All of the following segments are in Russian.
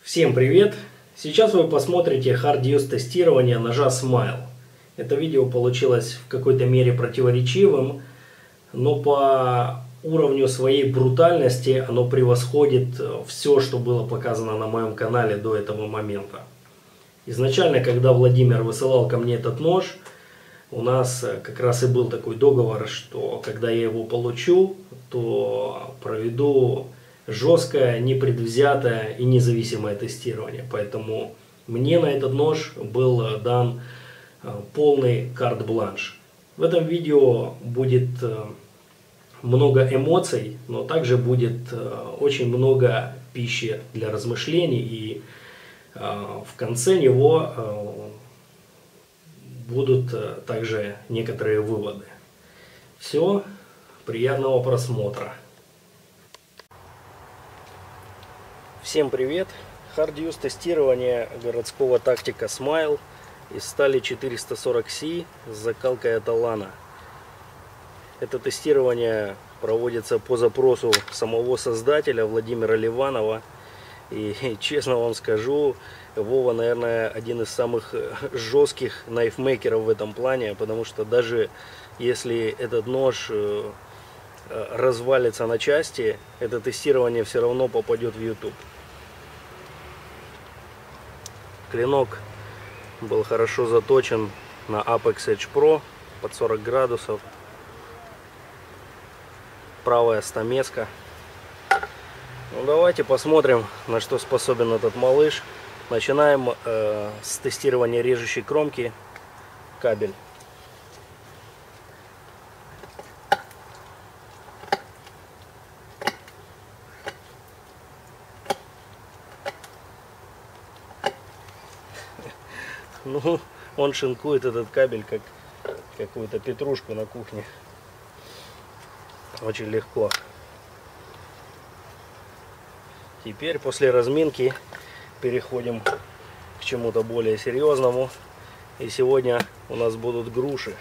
Всем привет! Сейчас вы посмотрите Hard Use тестирование ножа Smile. Это видео получилось в какой-то мере противоречивым, но по уровню своей брутальности оно превосходит все, что было показано на моем канале до этого момента. Изначально, когда Владимир высылал ко мне этот нож, у нас как раз и был такой договор, что когда я его получу, то проведу жесткое, непредвзятое и независимое тестирование. Поэтому мне на этот нож был дан полный карт-бланш. В этом видео будет много эмоций, но также будет очень много пищи для размышлений, и в конце него будут также некоторые выводы. Все, приятного просмотра. Всем привет! Hard Use тестирование городского тактика Smile из стали 440C с закалкой от Alana. Это тестирование проводится по запросу самого создателя Владимира Ливанова. И честно вам скажу, Вова, наверное, один из самых жестких найфмейкеров в этом плане, потому что даже если этот нож развалится на части, это тестирование все равно попадет в YouTube. Клинок был хорошо заточен на Apex Edge Pro под 40 градусов. Правая стамеска. Ну, давайте посмотрим, на что способен этот малыш. Начинаем с тестирования режущей кромки. Кабель. Ну, он шинкует этот кабель как какую-то петрушку на кухне. Очень легко. Теперь после разминки переходим к чему-то более серьезному. И сегодня у нас будут груши.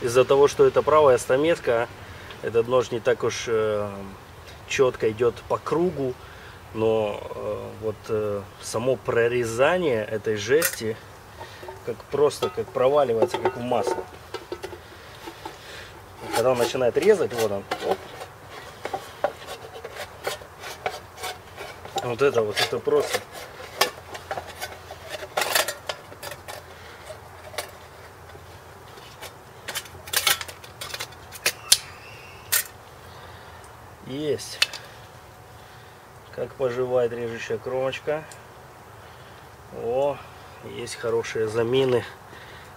Из-за того, что это правая стамеска, этот нож не так уж четко идет по кругу, но само прорезание этой жести как проваливается, как в масло. Когда он начинает резать, вот он, оп. Вот это просто. Есть. Как поживает режущая кромочка. О, есть хорошие замины.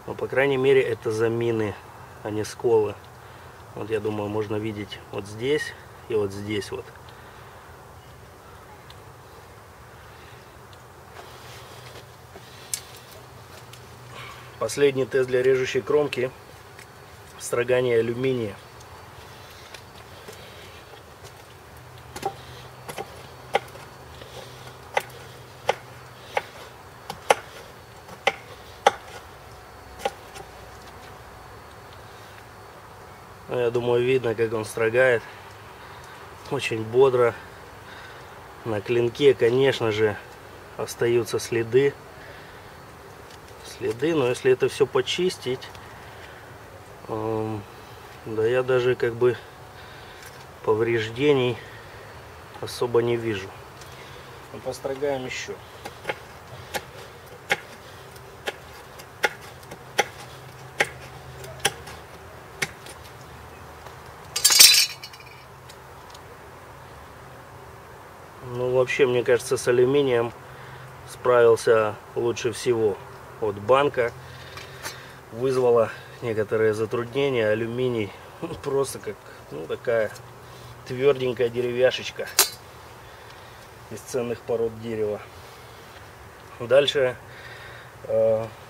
Но, по крайней мере, это замины, а не сколы. Вот, я думаю, можно видеть вот здесь и вот здесь вот. Последний тест для режущей кромки. Строгание алюминия. Я думаю, видно, как он строгает. Очень бодро. На клинке, конечно же, остаются следы. Но если это все почистить, да я даже как бы повреждений особо не вижу. Но построгаем еще. Ну, вообще, мне кажется, с алюминием справился лучше всего. Вот банка вызвала некоторые затруднения. Алюминий Просто как, ну, такая тверденькая деревяшечка из ценных пород дерева. Дальше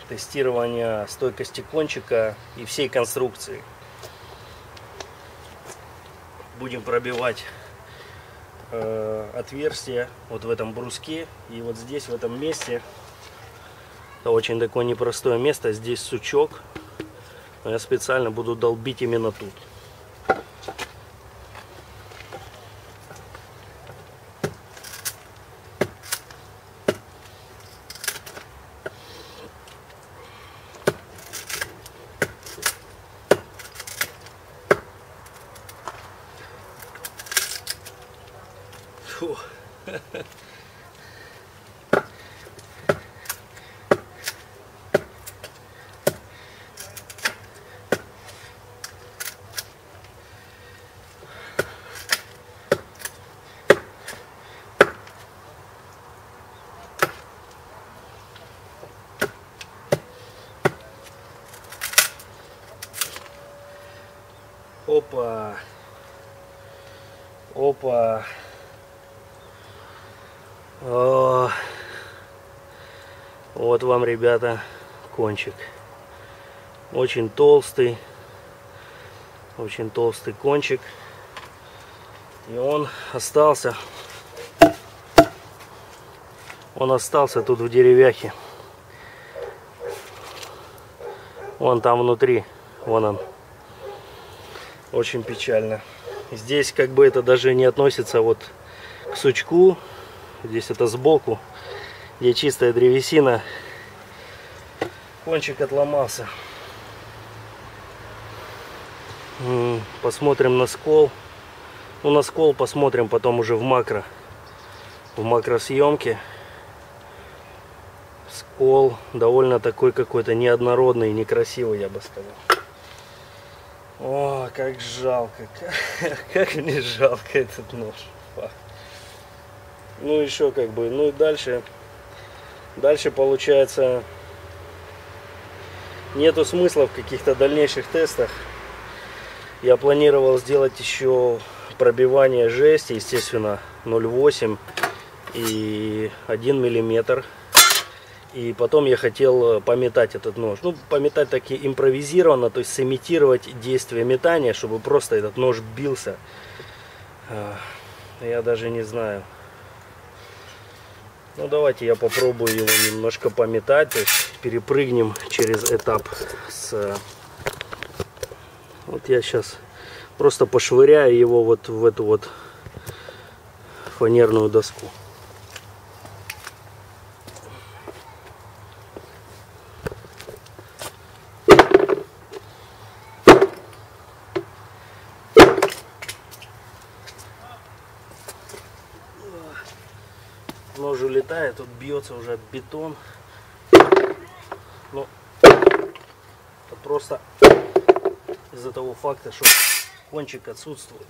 тестирование стойкости кончика и всей конструкции. Будем пробивать отверстие вот в этом бруске и вот здесь, в этом месте. Это очень такое непростое место. Здесь сучок. Но я специально буду долбить именно тут. Фу. Опа. Опа. О, вот вам, ребята, кончик. Очень толстый кончик. И он остался тут в деревяхе. Вон там внутри, вон он. Очень печально. Здесь как бы это даже не относится вот к сучку. Здесь это сбоку, где чистая древесина. Кончик отломался. Посмотрим на скол. Ну, на скол посмотрим потом уже в макросъемке. Скол довольно такой какой-то неоднородный, некрасивый, я бы сказал. О, как жалко. Как мне жалко этот нож. Ну, еще как бы, ну и дальше получается, нету смысла в каких-то дальнейших тестах. Я планировал сделать еще пробивание жести, естественно, 0,8 и 1 миллиметр. И потом я хотел пометать этот нож. Ну, пометать таки импровизированно, то есть сымитировать действие метания, чтобы просто этот нож бился. Я даже не знаю. Ну, давайте я попробую его немножко пометать, то есть перепрыгнем через этап с... Вот я сейчас просто пошвыряю его вот в эту вот фанерную доску. Нож улетает, тут бьется уже об бетон. Ну, это просто из-за того факта, что кончик отсутствует.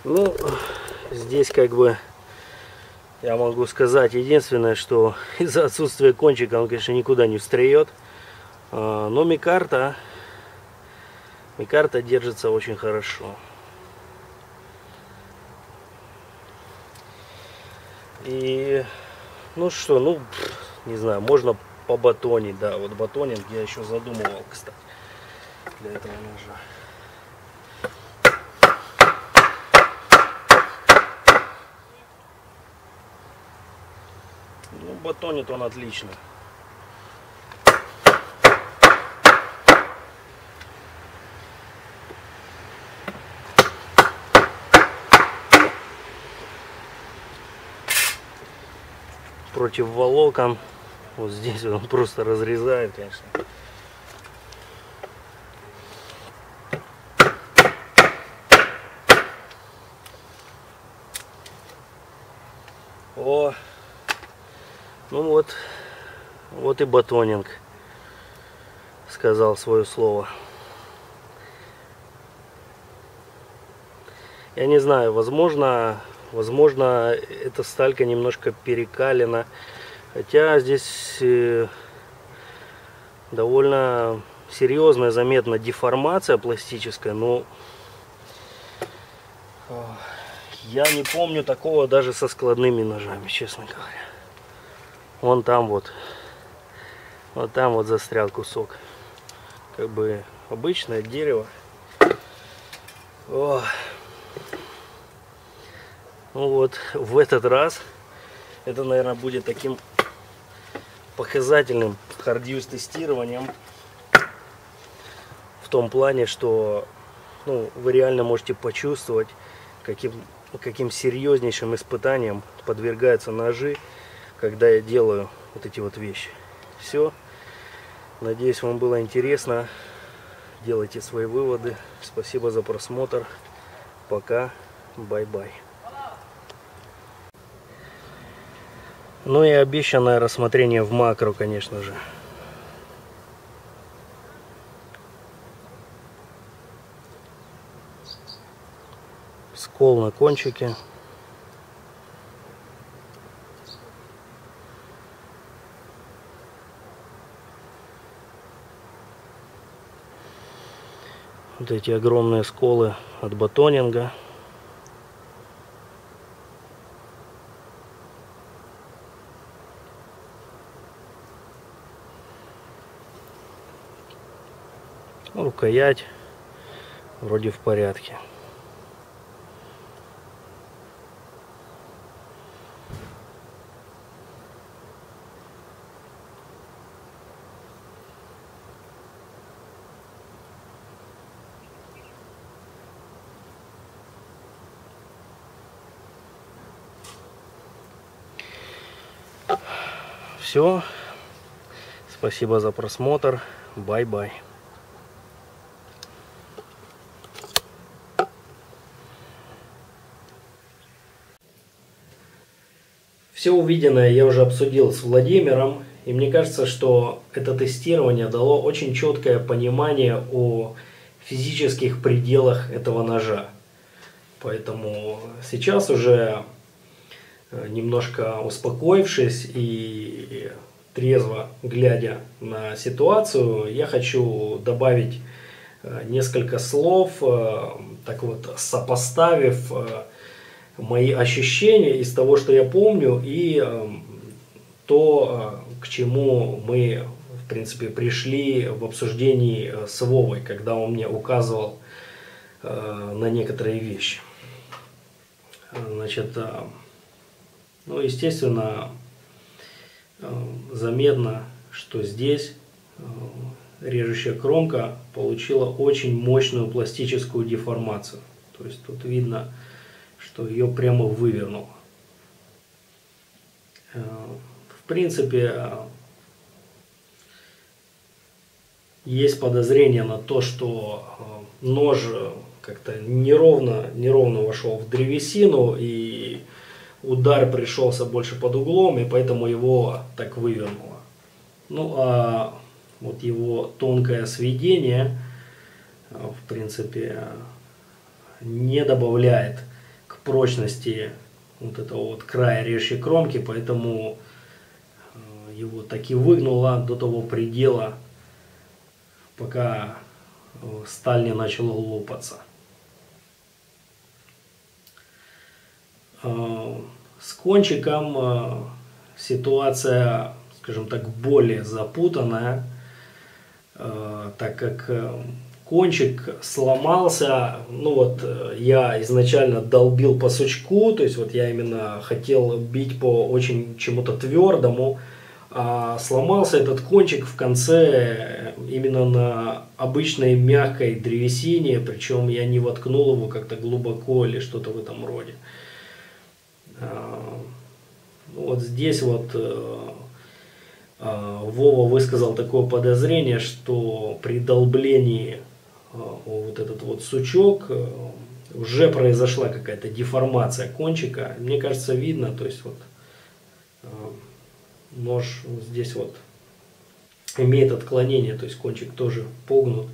Ну, здесь как бы я могу сказать единственное, что из-за отсутствия кончика он, конечно, никуда не встреет. Но микарта держится очень хорошо. И, ну что, ну, не знаю, можно побатонить, да, вот батонинг я еще задумывал, кстати, для этого ножа. Ну, батонит он отлично. Против волокон. Вот здесь он просто разрезает, конечно. О, ну вот и батонинг сказал свое слово. Я не знаю, возможно, эта сталька немножко перекалена, хотя здесь довольно серьезная, заметна деформация пластическая, но я не помню такого даже со складными ножами, честно говоря. Вон там вот там вот застрял кусок, как бы обычное дерево. О. Ну вот в этот раз это, наверное, будет таким показательным hard-use тестированием, в том плане, что вы реально можете почувствовать, каким серьезнейшим испытанием подвергаются ножи, когда я делаю вот эти вот вещи. Все. Надеюсь, вам было интересно. Делайте свои выводы. Спасибо за просмотр. Пока. Бай-бай. Ну и обещанное рассмотрение в макро, конечно же. Скол на кончике. Вот эти огромные сколы от батонинга. Рукоять вроде в порядке. Все. Спасибо за просмотр. Бай-бай. Все увиденное я уже обсудил с Владимиром, и мне кажется, что это тестирование дало очень четкое понимание о физических пределах этого ножа. Поэтому сейчас уже, немножко успокоившись и трезво глядя на ситуацию, я хочу добавить несколько слов, так вот сопоставив мои ощущения из того, что я помню, и то, к чему мы, в принципе, пришли в обсуждении с Вовой, когда он мне указывал на некоторые вещи. Значит, естественно, заметно, что здесь режущая кромка получила очень мощную пластическую деформацию. То есть тут видно, что ее прямо вывернуло. В принципе, есть подозрение на то, что нож как-то неровно вошел в древесину, и удар пришелся больше под углом, и поэтому его так вывернуло. Ну а вот его тонкое сведение, в принципе, не добавляет к прочности вот этого вот края режущей кромки, поэтому его таки выгнуло до того предела, пока сталь не начала лопаться. С кончиком ситуация, скажем так, более запутанная, так как кончик сломался. Я изначально долбил по сучку, то есть вот я именно хотел бить по очень чему-то твердому, а сломался этот кончик в конце именно на обычной мягкой древесине, причем я не воткнул его как-то глубоко или что-то в этом роде. Вот здесь вот Вова высказал такое подозрение, что при долблении вот этот вот сучок уже произошла какая-то деформация кончика. Мне кажется, видно, то есть вот нож здесь вот имеет отклонение, то есть кончик тоже погнут.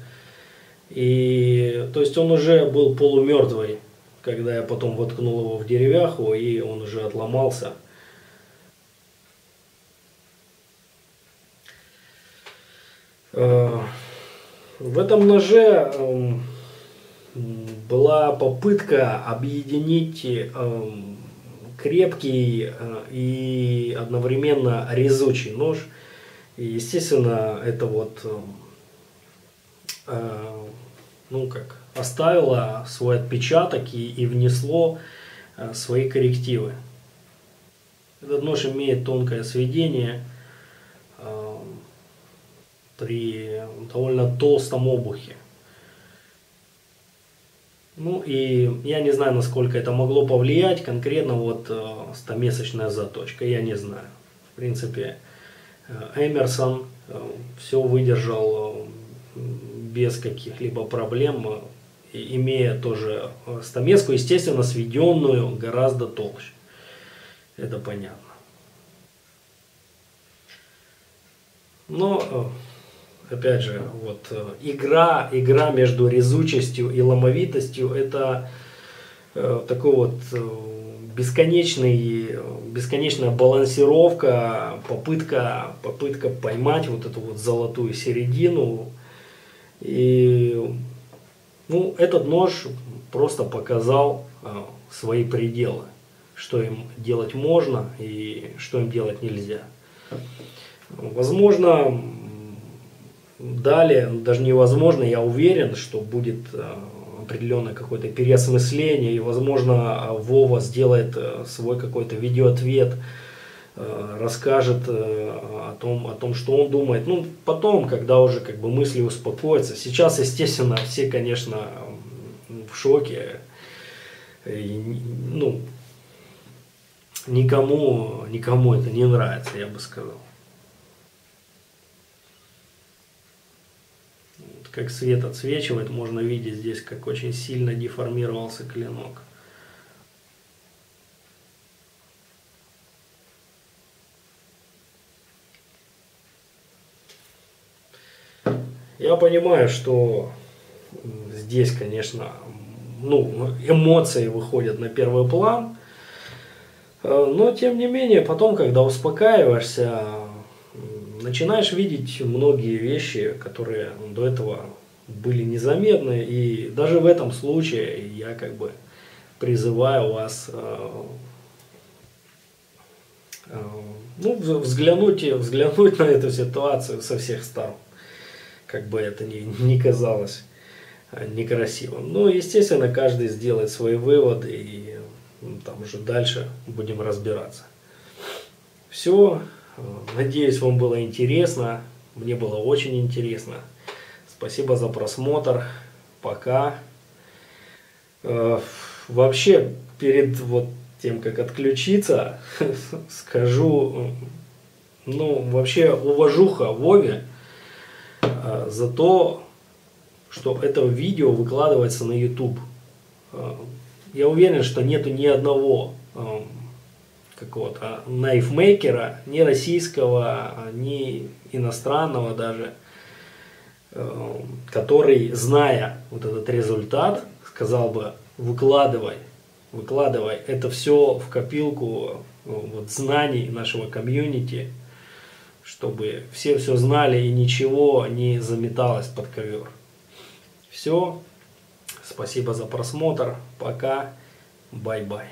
И то есть он уже был полумертвый, когда я потом воткнул его в деревяху, и он уже отломался. В этом ноже была попытка объединить крепкий и одновременно резучий нож. И, естественно, это вот, ну как, оставило свой отпечаток и внесло свои коррективы. Этот нож имеет тонкое сведение при довольно толстом обухе. Ну и я не знаю, насколько это могло повлиять, конкретно вот стамесочная заточка, я не знаю. В принципе, Эмерсон все выдержал без каких-либо проблем, имея тоже стамеску, естественно, сведенную гораздо толще. Это понятно. Но, опять же, вот игра между резучестью и ломовитостью — это такой вот бесконечная балансировка, попытка поймать вот эту вот золотую середину. И ну, этот нож просто показал свои пределы, что им делать можно и что им делать нельзя. Возможно, далее, даже невозможно, я уверен, что будет определенное какое-то переосмысление, и, возможно, Вова сделает свой какой-то видеоответ, расскажет о том, что он думает. Ну, потом, когда уже как бы мысли успокоятся. Сейчас, естественно, все, конечно, в шоке. И, ну, никому это не нравится, я бы сказал. Как свет отсвечивает, можно видеть здесь, как очень сильно деформировался клинок. Я понимаю, что здесь, конечно, ну, эмоции выходят на первый план, но тем не менее, потом, когда успокаиваешься, начинаешь видеть многие вещи, которые до этого были незаметны. И даже в этом случае я как бы призываю вас ну, взглянуть на эту ситуацию со всех сторон, как бы это ни казалось некрасивым. Но, естественно, каждый сделает свои выводы, и там уже дальше будем разбираться. Все. Надеюсь, вам было интересно. Мне было очень интересно. Спасибо за просмотр. Пока. Вообще, перед вот тем, как отключиться, скажу, ну, вообще уважуха Вове за то, что это видео выкладывается на YouTube. Я уверен, что нету ни одного какого-то найфмейкера, ни российского, ни иностранного даже, который, зная вот этот результат, сказал бы: выкладывай это все в копилку вот, знаний нашего комьюнити, чтобы все знали и ничего не заметалось под ковер. Все, спасибо за просмотр, пока, бай-бай.